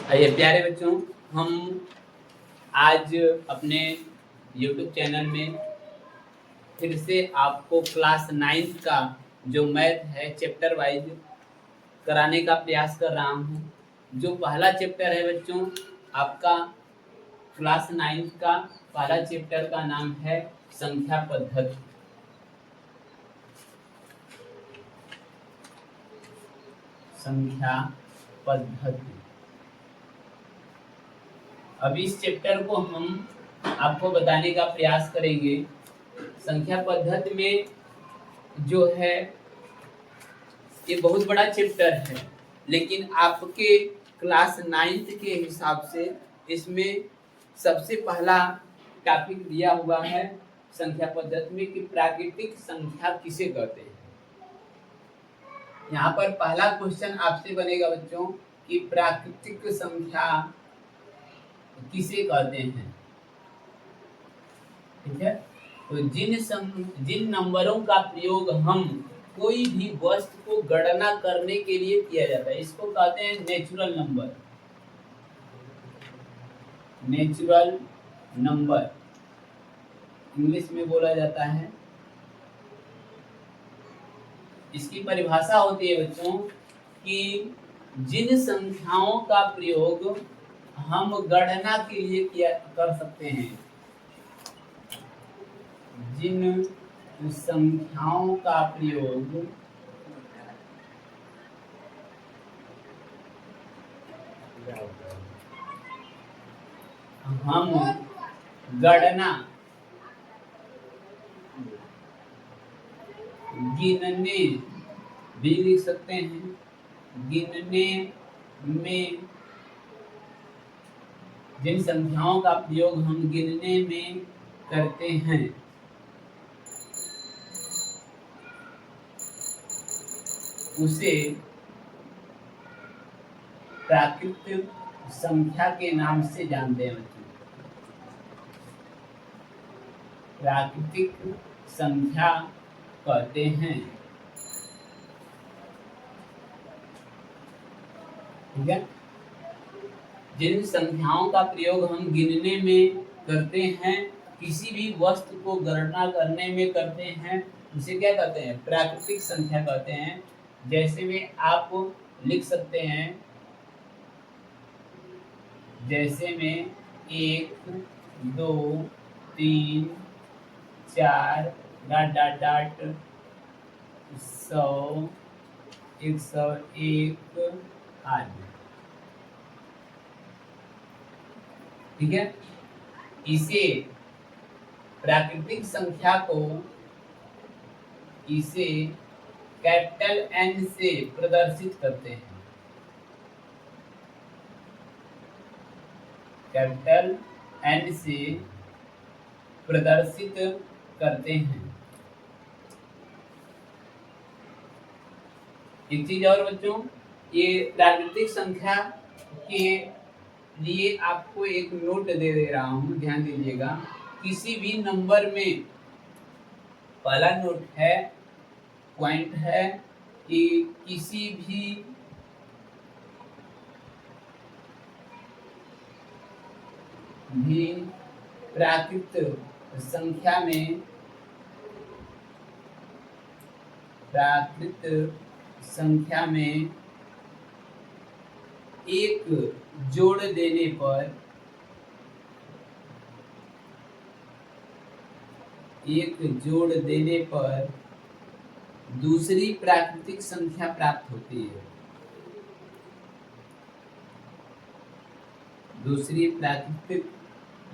आइए प्यारे बच्चों, हम आज अपने YouTube चैनल में फिर से आपको क्लास 9th का जो मैथ है चैप्टर वाइज कराने का प्रयास कर रहा हूँ। जो पहला चैप्टर है बच्चों आपका क्लास 9th का पहला चैप्टर का नाम है संख्या पद्धति। संख्या पद्धति। अब इस चैप्टर को हम आपको बताने का प्रयास करेंगे। संख्या पद्धति में जो है ये बहुत बड़ा चैप्टर है, लेकिन आपके क्लास 9th के हिसाब से इसमें सबसे पहला टॉपिक दिया हुआ है संख्या पद्धति में कि प्राकृतिक संख्या किसे कहते हैं। यहाँ पर पहला क्वेश्चन आपसे बनेगा बच्चों कि प्राकृतिक संख्या किसे कहते हैं। ठीक है, तो जिन नंबरों का प्रयोग हम कोई भी वस्तु को गणना करने के लिए किया जाता है इसको कहते हैं natural number. Natural number English में बोला जाता है। इसकी परिभाषा होती है बच्चों कि जिन संख्याओं का प्रयोग हम गणना के लिए कर सकते हैं, जिन संख्याओं का प्रयोग हम गणना गिनने भी लिख सकते हैं, गिनने में जिन संख्याओं का प्रयोग हम गिनने में करते हैं उसे प्राकृतिक संख्या के नाम से जानते हैं बच्चों। प्राकृतिक संख्या कहते हैं। ठीक है, जिन संख्याओं का प्रयोग हम गिनने में करते हैं, किसी भी वस्तु को गणना करने में करते हैं, उसे क्या कहते हैं? प्राकृतिक संख्या कहते हैं। जैसे में आप लिख सकते हैं, जैसे में 1 2 3 4 डॉट डॉट डॉट 100 101 आदि। ठीक है, इसे प्राकृतिक संख्या को इसे कैपिटल N से प्रदर्शित करते हैं। कैपिटल N से प्रदर्शित करते हैं। एक चीज और बच्चों, ये प्राकृतिक संख्या के लिए आपको एक नोट दे रहा हूं, ध्यान दीजिएगा। किसी भी नंबर में पहला नोट है, पॉइंट है कि किसी भी प्राकृतिक संख्या में एक जोड़ देने पर दूसरी प्राकृतिक संख्या प्राप्त होती है। दूसरी प्राकृतिक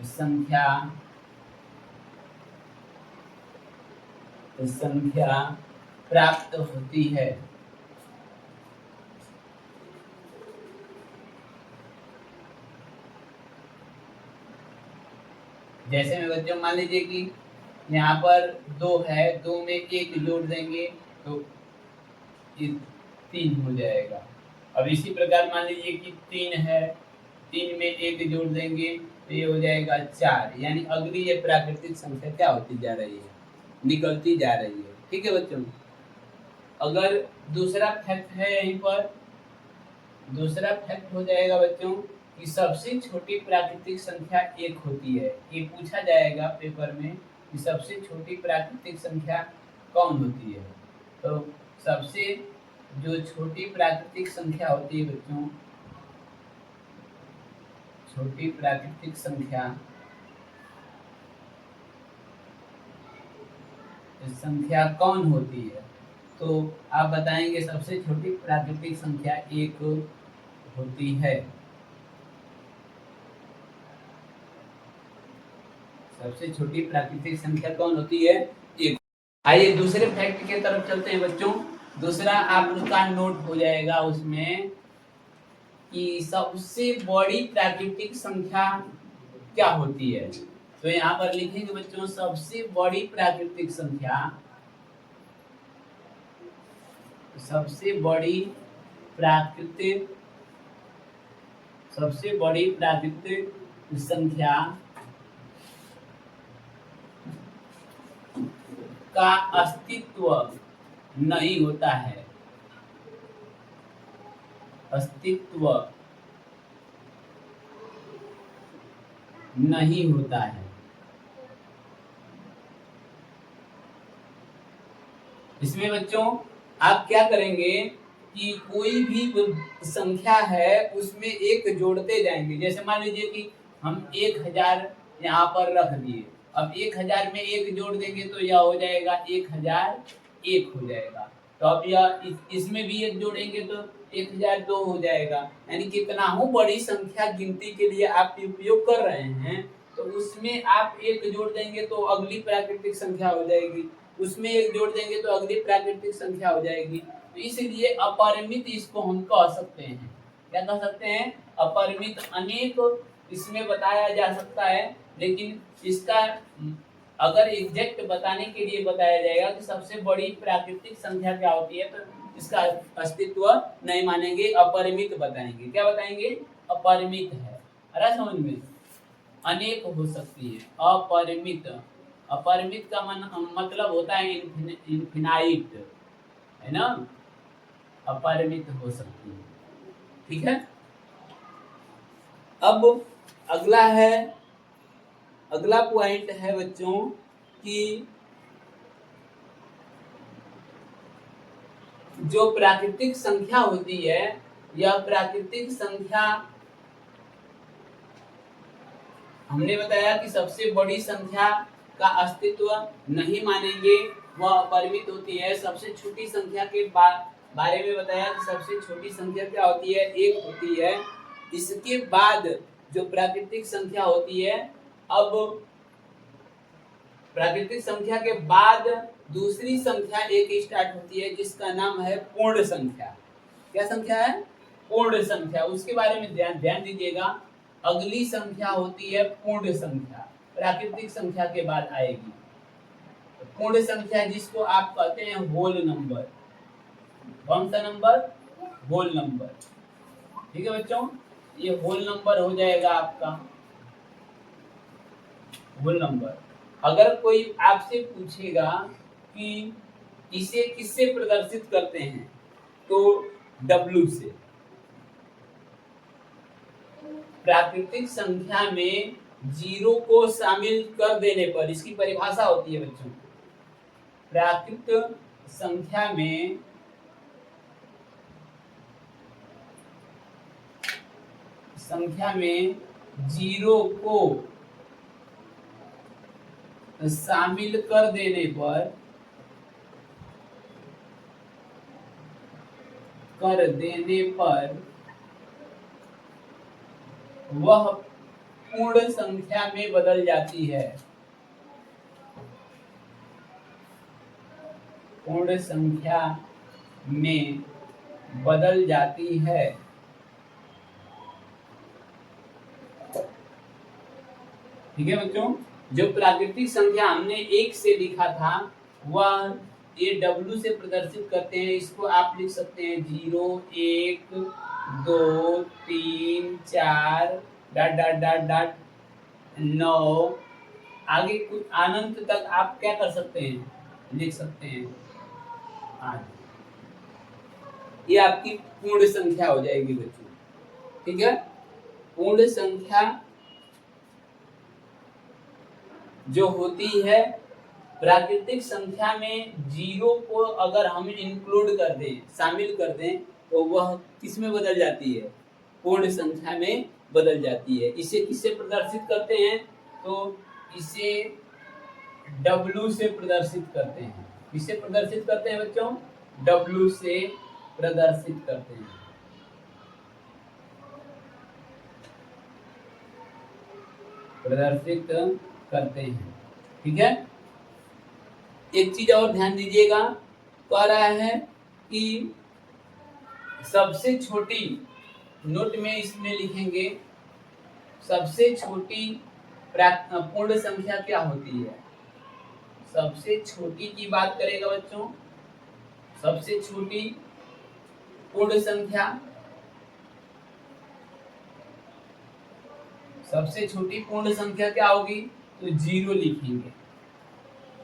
संख्या प्राप्त होती है। जैसे में बच्चों मान लीजिए कि यहाँ पर 2 है, 2 में 1 जोड़ देंगे तो 3 हो जाएगा। अब इसी प्रकार मान लीजिए कि 3 है, 3 में 1 जोड़ देंगे तो ये हो जाएगा 4। यानी अगली ये प्राकृतिक संख्या क्या होती जा रही है? निकलती जा रही है। ठीक है बच्चों, अगर दूसरा फैक्ट है, यहीं पर दूसरा फैक्ट हो जाएगा बच्चों कि सबसे छोटी प्राकृतिक संख्या एक होती है। ये पूछा जाएगा पेपर में कि सबसे छोटी प्राकृतिक संख्या कौन होती है। तो सबसे जो छोटी प्राकृतिक संख्या होती है बच्चों, छोटी प्राकृतिक संख्या कौन होती है, तो आप बताएंगे सबसे छोटी प्राकृतिक संख्या एक होती है। सबसे छोटी प्राकृतिक संख्या कौन होती है? एक। आइए दूसरे फैक्ट के तरफ चलते हैं बच्चों। दूसरा आपका नोट हो जाएगा उसमें कि सबसे बड़ी प्राकृतिक संख्या क्या होती है। तो यहाँ पर लिखेंगे बच्चों सबसे बड़ी प्राकृतिक संख्या, सबसे बड़ी प्राकृतिक संख्या का अस्तित्व नहीं होता है, अस्तित्व नहीं होता है। इसमें बच्चों आप क्या करेंगे कि कोई भी संख्या है उसमें एक जोड़ते जाएंगे। जैसे मान लीजिए कि हम 1000 यहाँ पर रख दिए, अब 1000 में एक जोड़ देंगे तो यह हो जाएगा 1001 हो जाएगा। तो अब यह इसमें भी एक जोड़ेंगे तो 1002 हो जाएगा। यानी कितना हो बड़ी संख्या गिनती के लिए आप उपयोग कर रहे हैं, तो उसमें आप एक जोड़ देंगे तो अगली प्राकृतिक संख्या हो जाएगी, उसमें एक जोड़ देंगे तो अगली प्राकृतिक संख्या हो जाएगी। तो इसलिए अपरिमित इसको हम कह सकते हैं। क्या कह सकते हैं? अपरिमित। अनेक इसमें बताया जा सकता है, लेकिन इसका अगर एग्जैक्ट बताने के लिए बताया जाएगा कि सबसे बड़ी प्राकृतिक संख्या क्या होती है, तो इसका अस्तित्व नहीं मानेंगे, अपरिमित बताएंगे। क्या बताएंगे? अपरिमित है। अरे समझ में? अनेक हो सकती है, अपरिमित। अपरिमित का मतलब होता है इनफिनाइट, है ना? अपरिमित हो सकती है। ठीक है। अब अगला पॉइंट है बच्चों कि जो प्राकृतिक संख्या होती है, यह प्राकृतिक संख्या हमने बताया कि सबसे बड़ी संख्या का अस्तित्व नहीं मानेंगे, वह अपरिमित होती है। सबसे छोटी संख्या के बारे में बताया कि सबसे छोटी संख्या क्या होती है? एक होती है। इसके बाद जो प्राकृतिक संख्या होती है, अब प्राकृतिक संख्या के बाद दूसरी संख्या एक स्टार्ट होती है जिसका नाम है पूर्ण संख्या। क्या संख्या है? पूर्ण संख्या। उसके बारे में ध्यान दीजिएगा। अगली संख्या होती है पूर्ण संख्या, प्राकृतिक संख्या के बाद आएगी पूर्ण संख्या, जिसको आप कहते हैं होल नंबर। कौन सा नंबर? Whole number. ठीक है बच्चों, ये होल नंबर हो जाएगा आपका होल नंबर। अगर कोई आपसे पूछेगा कि इसे किससे प्रदर्शित करते हैं, तो W से। प्राकृतिक संख्या में जीरो को शामिल कर देने पर, इसकी परिभाषा होती है बच्चों, प्राकृतिक संख्या में जीरो को शामिल कर देने पर वह पूर्ण संख्या में बदल जाती है। पूर्ण संख्या में बदल जाती है। ठीक है बच्चों, जो प्राकृतिक संख्या हमने एक से लिखा था, वह ये W से प्रदर्शित करते हैं। इसको आप लिख सकते हैं 0, 1, 2, 3, 4 डॉट डॉट डॉट डॉट 9 आगे कुछ अनंत तक आप क्या कर सकते हैं? लिख सकते हैं। ये आपकी पूर्ण संख्या हो जाएगी बच्चों। ठीक है। पूर्ण संख्या जो होती है प्राकृतिक संख्या में जीरो को अगर हम इंक्लूड कर दें, शामिल कर दें, तो वह किस में बदल जाती है? पूर्ण संख्या में बदल जाती है। इसे किससे प्रदर्शित करते हैं? तो इसे W से प्रदर्शित करते हैं। किससे प्रदर्शित करते हैं बच्चों? W से प्रदर्शित करते हैं। प्रदर्शित करते हैं, ठीक है। एक चीज और ध्यान दीजिएगा, कह रहा है कि सबसे छोटी, नोट में इसमें लिखेंगे सबसे छोटी पूर्ण संख्या क्या होती है। सबसे छोटी की बात करेगा बच्चों, सबसे छोटी पूर्ण संख्या, सबसे छोटी पूर्ण संख्या क्या होगी? तो जीरो लिखेंगे।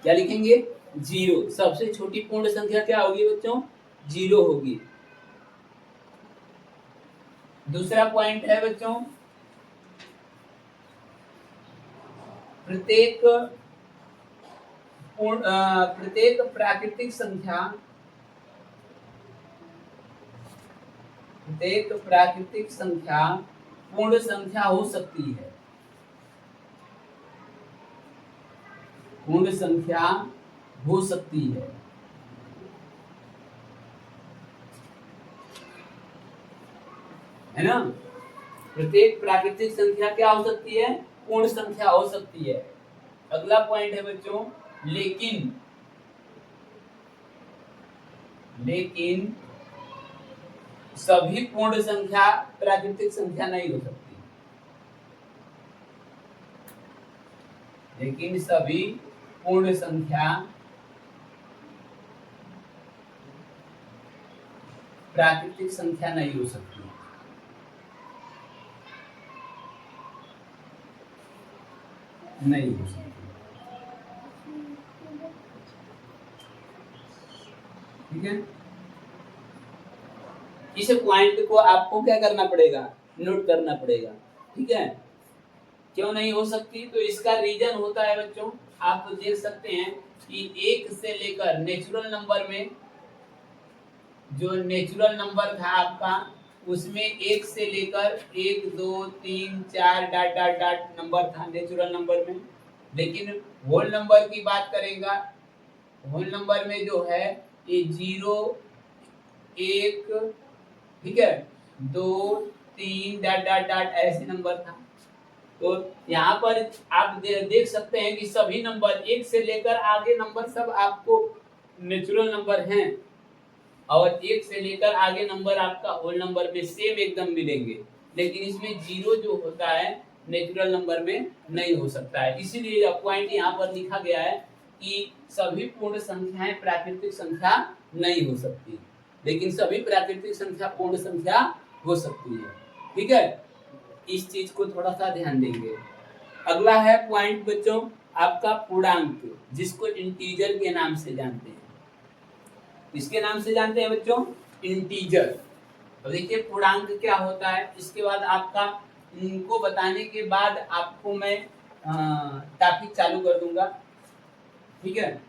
क्या लिखेंगे? जीरो। सबसे छोटी पूर्ण संख्या क्या होगी बच्चों? जीरो होगी। दूसरा पॉइंट है बच्चों, प्रत्येक प्राकृतिक संख्या, प्रत्येक प्राकृतिक संख्या पूर्ण संख्या हो सकती है। पूर्ण संख्या हो सकती है ना। प्रत्येक प्राकृतिक संख्या क्या हो सकती है? पूर्ण संख्या हो सकती है। अगला पॉइंट है बच्चों, लेकिन सभी पूर्ण संख्या प्राकृतिक संख्या नहीं हो सकती। लेकिन सभी पूर्ण संख्या प्राकृतिक संख्या नहीं हो सकती। नहीं हो सकती, ठीक है। इस पॉइंट को आपको क्या करना पड़ेगा? नोट करना पड़ेगा, ठीक है। क्यों नहीं हो सकती? तो इसका रीजन होता है बच्चों, आप देख सकते हैं कि एक से लेकर नेचुरल नंबर में, जो नेचुरल नंबर था आपका, उसमें एक से लेकर 1 2 3 4 डाट डाट डाट नंबर था नेचुरल नंबर में। लेकिन होल नंबर की बात करेगा, होल नंबर में जो है ये 0 1, ठीक है, 2 3 डाट डाट डाट ऐसे नंबर था। तो यहाँ पर आप देख सकते हैं कि सभी नंबर एक से लेकर आगे नंबर सब आपको नेचुरल नंबर हैं, और एक से लेकर आगे नंबर आपका होल नंबर में सेम एकदम मिलेंगे। लेकिन इसमें जीरो जो होता है नेचुरल नंबर में नहीं हो सकता है। इसीलिए यह पॉइंट यहाँ पर लिखा गया है कि सभी पूर्ण संख्याएं प्राकृतिक संख्या नहीं हो सकती, लेकिन सभी प्राकृतिक संख्या पूर्ण संख्या हो सकती है, ठीक है। इस चीज को थोड़ा सा ध्यान देंगे। अगला है पॉइंट बच्चों आपका पूर्णांक, जिसको इंटीजर के नाम से जानते हैं। किसके नाम से जानते हैं बच्चों? इंटीजर। तो देखिए पूर्णांक क्या होता है, इसके बाद आपका इनको बताने के बाद आपको मैं टॉपिक चालू कर दूंगा, ठीक है।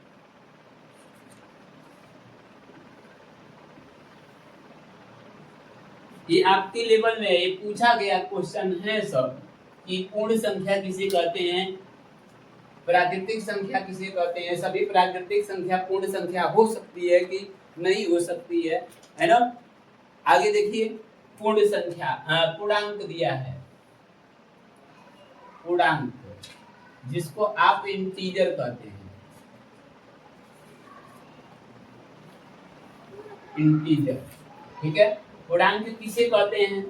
ये आपके लेवल में ये पूछा गया क्वेश्चन है सब, कि पूर्ण संख्या किसे कहते हैं, प्राकृतिक संख्या किसे कहते हैं, सभी प्राकृतिक संख्या पूर्ण संख्या हो सकती है कि नहीं हो सकती है ना। आगे देखिए पूर्ण संख्या, पूर्णांक दिया है, पूर्णांक जिसको आप इंटीजर कहते हैं, इंटीजर, ठीक है। पूर्णांक किसे कहते हैं?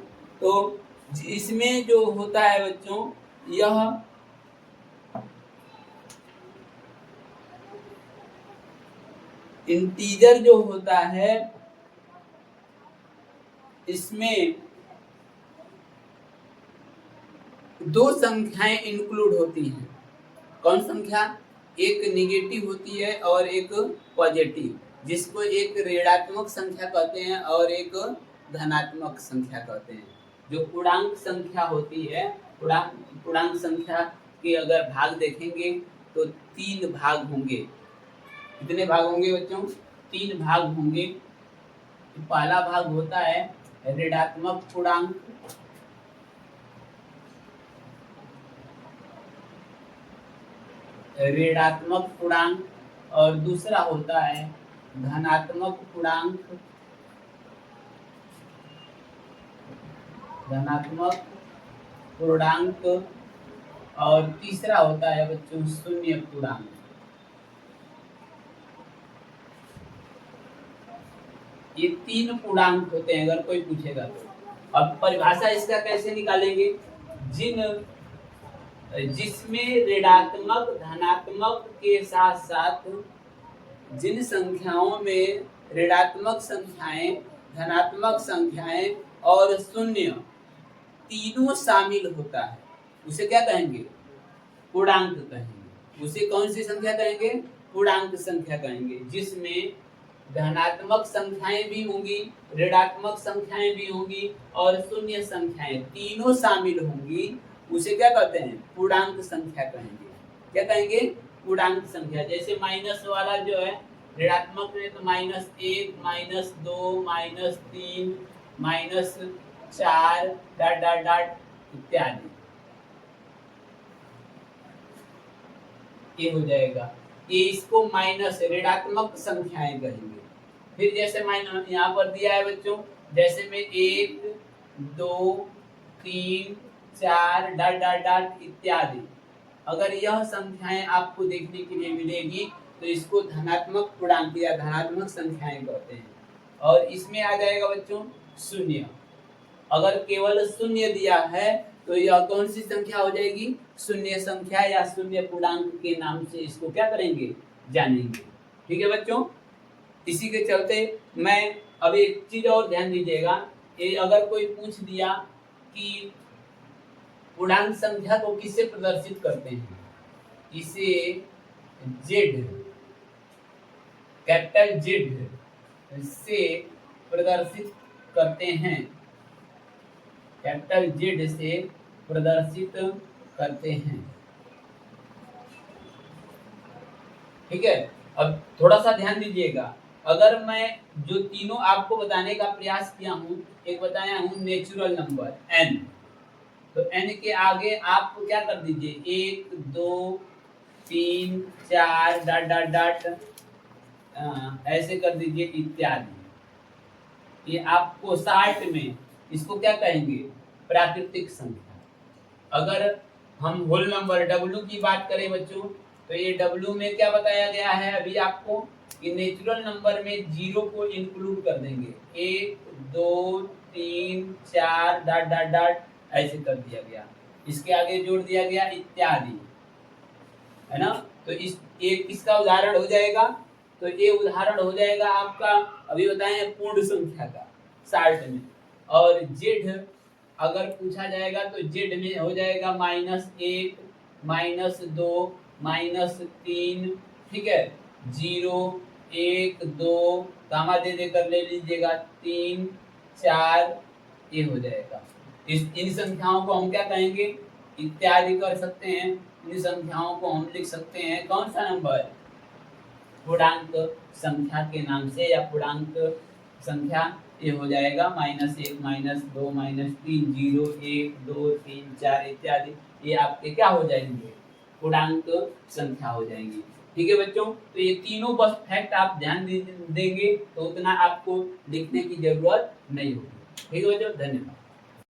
तो इसमें जो होता है बच्चों, यह इंटीजर जो होता है इसमें दो संख्याएं इंक्लूड होती हैं। कौन संख्या? एक निगेटिव होती है और एक पॉजिटिव, जिसको एक ऋणात्मक संख्या कहते हैं और एक धनात्मक संख्या कहते हैं। जो पूर्णांक संख्या होती है, पूर्णांक संख्या के अगर भाग देखेंगे तो 3 भाग होंगे। कितने भाग होंगे बच्चों? 3 भाग होंगे। पहला भाग होता है ऋणात्मक पूर्णांक, और दूसरा होता है धनात्मक पूर्णांक, और तीसरा होता है बच्चों शून्य पूर्णांक। ये 3 पूर्णांक होते हैं अगर कोई पूछेगा तो। अब परिभाषा इसका कैसे निकालेंगे? जिसमें ऋणात्मक धनात्मक के साथ साथ जिन संख्याओं में ऋणात्मक संख्याएं, धनात्मक संख्याएं और शून्य तीनों शामिल होता है, उसे क्या कहेंगे? पूर्णांक कहेंगे। उसे कौन सी संख्या कहेंगे? पूर्णांक संख्या कहेंगे। जिसमें धनात्मक संख्याएं भी होंगी, ऋणात्मक संख्याएं भी होंगी और शून्य संख्याएं तीनों शामिल होंगी, उसे क्या कहते हैं? पूर्णांक संख्या कहेंगे। क्या कहेंगे? पूर्णांक संख्या। जैसे माइनस वाला जो है ऋणात्मक है तो -1, -2, -3, -4 डॉट डॉट डॉट इत्यादि, ये हो जाएगा। ये इसको माइनस ऋणात्मक संख्याएं कहेंगे। फिर जैसे माइनस यहाँ पर दिया है बच्चों, जैसे में 1, 2, 3, 4 डॉट डॉट डॉट इत्यादि, अगर यह संख्याएं आपको देखने के लिए मिलेगी तो इसको धनात्मक पूर्णांक या धनात्मक संख्याएं कहते हैं। और इसमें आ जाएगा बच्चों शून्य। अगर केवल शून्य दिया है तो यह कौन सी संख्या हो जाएगी? शून्य संख्या या शून्य पूर्णांक के नाम से इसको क्या करेंगे? जानेंगे। ठीक है बच्चों, इसी के चलते मैं अब एक चीज और ध्यान दीजिएगा, ये अगर कोई पूछ दिया कि पूर्णांक संख्या को किससे प्रदर्शित करते हैं? इसे जेड, कैपिटल जेड से प्रदर्शित करते हैं, कैपिटल जेड से प्रदर्शित करते हैं। ठीक है, अब थोड़ा सा ध्यान दीजिएगा। अगर मैं जो तीनों आपको बताने का प्रयास किया हूँ, एक बताया हूँ नेचुरल नंबर n, तो n के आगे आप क्या कर दीजिए? 1, 2, 3, 4 डॉट डॉट डॉट ऐसे कर दीजिए इत्यादि। ये आपको शार्ट में इसको क्या कहेंगे? प्राकृतिक संख्या। अगर हम होल नंबर W की बात करें बच्चों, तो ये W में क्या बताया गया है अभी आपको कि नेचुरल नंबर में 0 को इंक्लूड कर देंगे। 1, 2, 3, 4 डॉट डॉट डॉट ऐसे कर दिया गया। इसके आगे जोड़ दिया गया इत्यादि, है ना? तो इस एक किसका उदाहरण हो जाएगा? तो ये उदाहरण हो जाएगा आपका अभी बताए पूर्ण संख्या का शार्ट में। और जेड अगर पूछा जाएगा तो जेड में हो जाएगा -1, -2, -3, ठीक है, 0, 1, 2 गामा दे देकर ले लीजिएगा 3, 4, ये हो जाएगा। इन संख्याओं को हम क्या कहेंगे? इत्यादि कर सकते हैं। इन संख्याओं को हम लिख सकते हैं कौन सा नंबर? पूर्णांक संख्या के नाम से, या पूर्णांक संख्या ये हो जाएगा -1, -2, -3, 0, 1, 2, 3, 4 इत्यादि। ये आपके क्या हो जाएंगे? पूर्णांक संख्या हो जाएंगी। ठीक है बच्चों, तो ये तीनों बस फैक्ट आप ध्यान देंगे तो उतना आपको लिखने की जरूरत नहीं होगी। ठीक है बच्चों, धन्यवाद।